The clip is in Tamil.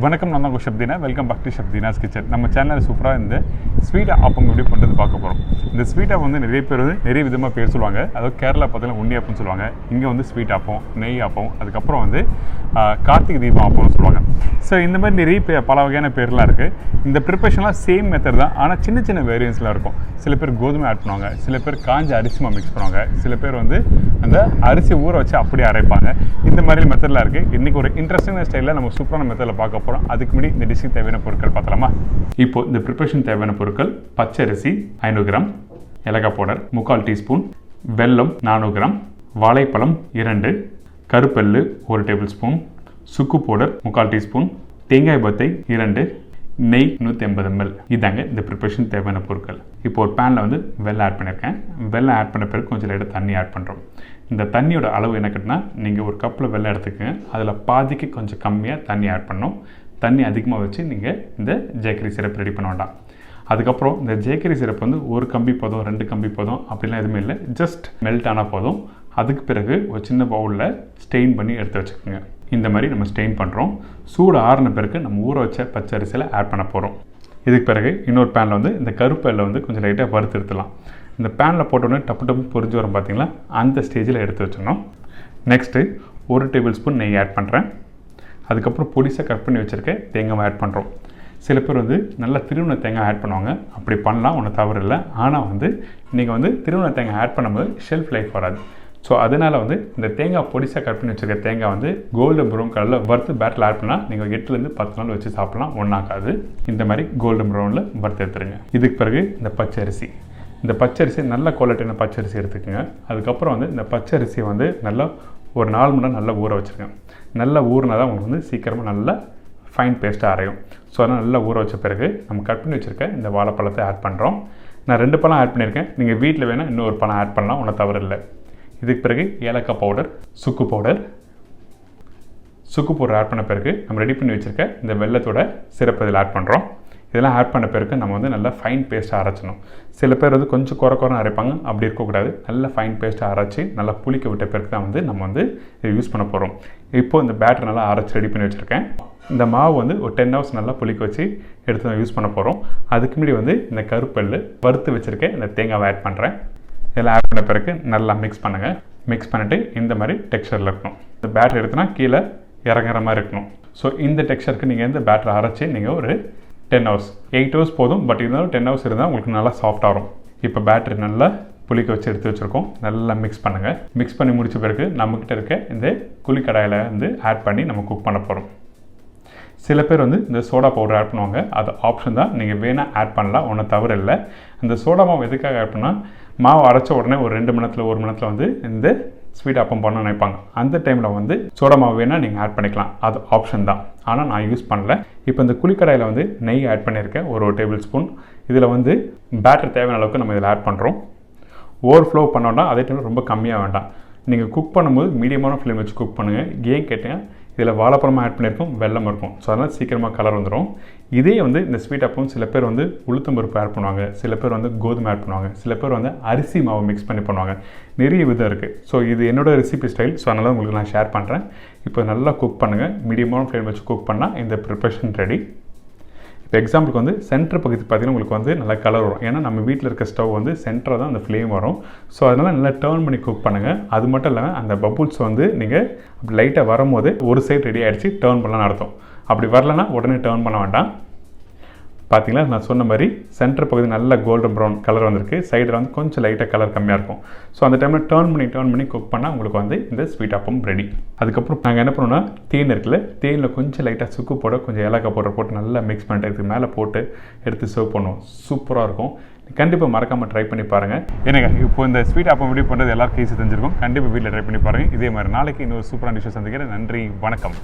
வணக்கம், நான் தான் Chef Deena. Welcome back to Chef Deena's Kitchen. நம்ம சேனலில் சூப்பராக இந்த ஸ்வீட் ஆப்பம் எப்படி பண்ணுறது பார்க்க போகிறோம். இந்த ஸ்வீட் ஆப்பம் வந்து நிறைய பேர் வந்து நிறைய விதமாக பேர் சொல்லுவாங்க. அதாவது கேரளா பார்த்தீங்கன்னா உன்னி ஆப்பம்னு சொல்லுவாங்க, இங்கே வந்து ஸ்வீட் ஆப்பம், நெய் ஆப்பம், அதுக்கப்புறம் வந்து கார்த்திகை தீபம் ஆப்பம்னு சொல்லுவாங்க. ஸோ இந்த மாதிரி நிறைய பல வகையான பேர்லாம் இருக்குது. இந்த ப்ரிப்பரேஷன்லாம் சேம் மெத்தட் தான், ஆனால் சின்ன சின்ன வேரியன்ஸ்லாம் இருக்கும். சில பேர் கோதுமை ஆட் பண்ணுவாங்க, சில பேர் காஞ்ச அரிசிமா மிக்ஸ் பண்ணுவாங்க, சில பேர் வந்து அந்த அரிசி ஊற வச்சு அப்படியே அரைப்பாங்க. இந்த மாதிரி மெத்தட்லாம் இருக்குது. இன்றைக்கி ஒரு இன்ட்ரெஸ்டிங்கான ஸ்டைலில் நம்ம சூப்பரான மெத்தடில் பார்க்க போகிறோம். அதுக்கு முன்னாடி இந்த டிஷ்ஷுக்கு தேவையான பொருட்கள் பார்த்தலாமா? இப்போது இந்த ப்ரிப்பரேஷன் தேவையான பொருட்கள்: பச்சரிசி 500 கிராம், ஏலக்காய் பவுடர் 3/4 டீஸ்பூன், வெல்லம் 400 கிராம், வாழைப்பழம் 2, கருப்பெல்லு 1 டேபிள் ஸ்பூன், சுக்கு பவுடர் 3/4 டீஸ்பூன், தேங்காய் பத்தை 2, நெய் 150 ml. இதாங்க இந்த ப்ரிப்பரேஷன் தேவையான பொருட்கள். இப்போ ஒரு பேனில் வந்து வெல்லம் ஆட் பண்ணியிருக்கேன். வெல்லம் ஆட் பண்ண பிறகு கொஞ்சம் லைட்டாக தண்ணி ஆட் பண்ணுறோம். இந்த தண்ணியோட அளவு என்ன கேட்டினா, நீங்கள் ஒரு கப்பில் வெல்லம் எடுத்துக்கங்க, அதில் பாதிக்கு கொஞ்சம் கம்மியாக தண்ணி ஆட் பண்ணணும். தண்ணி அதிகமாக வச்சு நீங்கள் இந்த ஜேக்கரி சிரப் ரெடி பண்ண வேண்டாம். அதுக்கப்புறம் இந்த ஜேக்கரி சிரப் வந்து ஒரு கம்பி போதும், 2 கம்பி போதும் அப்படிலாம் எதுவுமே இல்லை. ஜஸ்ட் மெல்ட் ஆனால் போதும். அதுக்கு பிறகு ஒரு சின்ன பவுலில் ஸ்டெயின் பண்ணி எடுத்து வச்சுக்கோங்க. இந்த மாதிரி நம்ம ஸ்டெயின் பண்ணுறோம். சூடு ஆறின பிறகு நம்ம ஊற வச்ச பச்சரிசியில் ஆட் பண்ண போகிறோம். இதுக்கு பிறகு இன்னொரு பேனில் வந்து இந்த கருப்பெல்லை வந்து கொஞ்சம் லைட்டாக வறுத்து எடுத்துடலாம். இந்த பேனில் போட்டோன்னே டப்பு டப்பு பொரிஞ்சு வரும் பார்த்தீங்களா, அந்த ஸ்டேஜில் எடுத்து வச்சிடணும். நெக்ஸ்ட்டு 1 டேபிள் ஸ்பூன் நெய் ஆட் பண்ணுறேன். அதுக்கப்புறம் பொடிசாக கட் பண்ணி வச்சுருக்க தேங்காய் ஆட் பண்ணுறோம். சில பேர் வந்து நல்லா திருவண்ண தேங்காய் ஆட் பண்ணுவாங்க. அப்படி பண்ணலாம், ஒன்றும் தவறு இல்லை. ஆனால் வந்து நீங்கள் வந்து திருவண்ண தேங்காய் ஆட் பண்ணும்போது ஷெல்ஃப் லைஃப் வராது. ஸோ அதனால் வந்து இந்த தேங்காய் பொடிசாக கட் பண்ணி வச்சுருக்க தேங்காய் வந்து கோல்டன் ப்ரௌன் கலரில் வறுத்து பேட்டில் ஆட் பண்ணால் நீங்கள் 8லேருந்து 10 நாள் வச்சு சாப்பிட்லாம், ஒன்றாக்காது. இந்த மாதிரி கோல்டன் ப்ரௌனில் வறுத்து எடுத்துருங்க. இதுக்கு பிறகு இந்த பச்சரிசி நல்ல குவாலிட்டியான பச்சரிசி எடுத்துக்கோங்க. அதுக்கப்புறம் வந்து இந்த பச்சரிசியை வந்து நல்லா ஒரு 4 மணி நேரம் நல்லா ஊற வச்சுருங்க. நல்லா ஊறினா தான் உங்களுக்கு வந்து சீக்கிரமாக நல்லா ஃபைன் பேஸ்ட்டாக அரையும். ஸோ அதனால் நல்லா ஊற வச்ச பிறகு நம்ம கட் பண்ணி வச்சுருக்க இந்த வாழைப்பழத்தை ஆட் பண்ணுறோம். நான் 2 பழம் ஆட் பண்ணியிருக்கேன். நீங்கள் வீட்டில் வேணால் இன்னொரு பழம் ஆட் பண்ணலாம், ஒன்றும் தவறு இல்லை. இதுக்கு பிறகு ஏலக்காய் பவுடர், சுக்கு பவுடர் ஆட் பண்ண பிறகு நம்ம ரெடி பண்ணி வச்சுருக்க இந்த வெல்லத்தோட சிரப்பு இதில் ஆட் பண்ணுறோம். இதெல்லாம் ஆட் பண்ண பிறகு நம்ம வந்து நல்லா ஃபைன் பேஸ்ட்டாக அரைச்சணும். சில பேர் வந்து கொஞ்சம் குறை அரைப்பாங்க, அப்படி இருக்கக்கூடாது. நல்லா ஃபைன் பேஸ்ட்டாக அரைச்சி நல்லா புளிக்க விட்ட பிறகு தான் வந்து நம்ம வந்து இதை யூஸ் பண்ண போகிறோம். இப்போது இந்த பேட்டர் நல்லா அரைச்சி ரெடி பண்ணி வச்சுருக்கேன். இந்த மாவு வந்து ஒரு 10 hours நல்லா புளிக்க வச்சு எடுத்து தான் யூஸ் பண்ண போகிறோம். அதுக்கு முன்னாடி வந்து இந்த கருப்பெல்லு வறுத்து வச்சுருக்கேன் இந்த தேங்காவை ஆட் பண்ணுறேன். இதெல்லாம் ஆட் பண்ண பிறகு நல்லா மிக்ஸ் பண்ணுங்கள். மிக்ஸ் பண்ணிவிட்டு இந்த மாதிரி டெக்ஸ்சரில் இருக்கணும். இந்த பேட்டர் எடுத்துனா கீழே இறங்குற மாதிரி இருக்கணும். ஸோ இந்த டெக்ஸ்சருக்கு நீங்கள் இந்த பேட்டரை அரைச்சி நீங்கள் ஒரு 10 hours 8 hours போதும். பட் இருந்தாலும் 10 hours இருந்தால் உங்களுக்கு நல்லா சாஃப்ட் ஆகும். இப்போ பேட்டரி நல்லா புளிக்க வச்சு எடுத்து வச்சுருக்கோம். நல்லா மிக்ஸ் பண்ணுங்கள். மிக்ஸ் பண்ணி முடித்த பிறகு நம்மக்கிட்ட இருக்க இந்த குழிக்கடாயில் வந்து ஆட் பண்ணி நம்ம குக் பண்ண போகிறோம். சில பேர் வந்து இந்த சோடா பவுடர் ஆட் பண்ணுவாங்க. அது ஆப்ஷன் தான், நீங்கள் வேணால் ஆட் பண்ணலாம், ஒன்றும் தவறு இல்லை. இந்த சோடா மாவு எதுக்காக ஆட் பண்ணால், மாவு அரைச்ச உடனே ஒரு 2 மணி நேரத்தில் 1 மணி நேரத்தில் வந்து இந்த ஸ்வீட் ஆப்பம் பண்ண நினைப்பாங்க. அந்த டைமில் வந்து சோடா மாவு வேணால் நீங்கள் ஆட் பண்ணிக்கலாம், அது ஆப்ஷன் தான். ஆனால் நான் யூஸ் பண்ணல. இப்போ இந்த குழிக்கடாயில் வந்து நெய் ஆட் பண்ணியிருக்கேன், ஒரு டேபிள் ஸ்பூன். இதில் வந்து பேட்டர் தேவையான அளவுக்கு நம்ம இதில் ஆட் பண்ணுறோம். ஓவர்ஃப்ளோ பண்ணோன்னா அதே டைமில் ரொம்ப கம்மியாக வேண்டாம். நீங்கள் குக் பண்ணும்போது மீடியமான ஃப்ளேம் வச்சு குக் பண்ணுங்கள். ஏன் கேட்டேன், இதில் வாழைப்பழமாக ஆட் பண்ணியிருக்கோம், வெல்லம் இருக்கும். ஸோ அதனால் சீக்கிரமாக கலர் வந்துடும். இதே வந்து இந்த ஸ்வீட் ஆப்பம் சில பேர் வந்து உளுத்தம்பருப்பு ஆட் பண்ணுவாங்க, சில பேர் வந்து கோதுமை ஆட் பண்ணுவாங்க, சில பேர் வந்து அரிசி மாவு மிக்ஸ் பண்ணி பண்ணுவாங்க. நிறைய விதம் இருக்குது. ஸோ இது என்னோடய ரெசிபி ஸ்டைல். ஸோ அதனால் உங்களுக்கு நான் ஷேர் பண்ணுறேன். இப்போ நல்லா குக் பண்ணுங்கள். மீடியமான ஃப்ளேம் வச்சு குக் பண்ணால் இந்த ப்ரிப்பரேஷன் ரெடி. இப்போ எக்ஸாம்பிளுக்கு வந்து சென்டர் பகுதி பார்த்திங்கன்னா உங்களுக்கு வந்து நல்லா கலர் வரும். ஏன்னா நம்ம வீட்டில் இருக்க ஸ்டவ் வந்து சென்டராக தான் அந்த ஃப்ளேம் வரும். ஸோ அதனால் நல்லா டர்ன் பண்ணி குக் பண்ணுங்கள். அது மட்டும் இல்லாமல் அந்த பபுள்ஸ் வந்து நீங்கள் அப்படி லைட்டாக வரும்போது ஒரு சைடு ரெடி ஆகிடுச்சு, டர்ன் பண்ணலான்னு அர்த்தம். அப்படி வரலன்னா உடனே டர்ன் பண்ண வேண்டாம். பார்த்தீங்களா, நான் சொன்ன மாதிரி சென்டர் பகுதி நல்ல கோல்டன் ப்ரௌன் கலர் வந்திருக்கு. சைடில் வந்து கொஞ்சம் லைட்டாக கலர் கம்மியாக இருக்கும். ஸோ அந்த டைமில் டர்ன் பண்ணி குக் பண்ணால் உங்களுக்கு வந்து இந்த ஸ்வீட் ஆப்பம் ரெடி. அதுக்கப்புறம் நாங்கள் என்ன பண்ணுவோம்னா, தேன் இருக்குல்ல, தேனில் கொஞ்சம் லைட்டாக சுக்கு போட கொஞ்சம் ஏலக்காய் பவுடர் போட்டு நல்லா மிக்ஸ் பண்ணிட்டு இதுக்கு மேலே போட்டு எடுத்து சர்வ் பண்ணுவோம். சூப்பராக இருக்கும். கண்டிப்பாக மறக்காமல் ட்ரை பண்ணி பாருங்கள். ஏன்னாங்க இப்போ இந்த ஸ்வீட் ஆப்பம் எப்படி பண்ணுறது எல்லாருக்கும் ஈஸி தெரிஞ்சிருக்கும். கண்டிப்பாக வீட்டில் ட்ரை பண்ணி பாருங்கள். இதே மாதிரி நாளைக்கு இன்னொரு சூப்பரான டிஷ்ஷை சந்திக்கிறேன். நன்றி, வணக்கம்.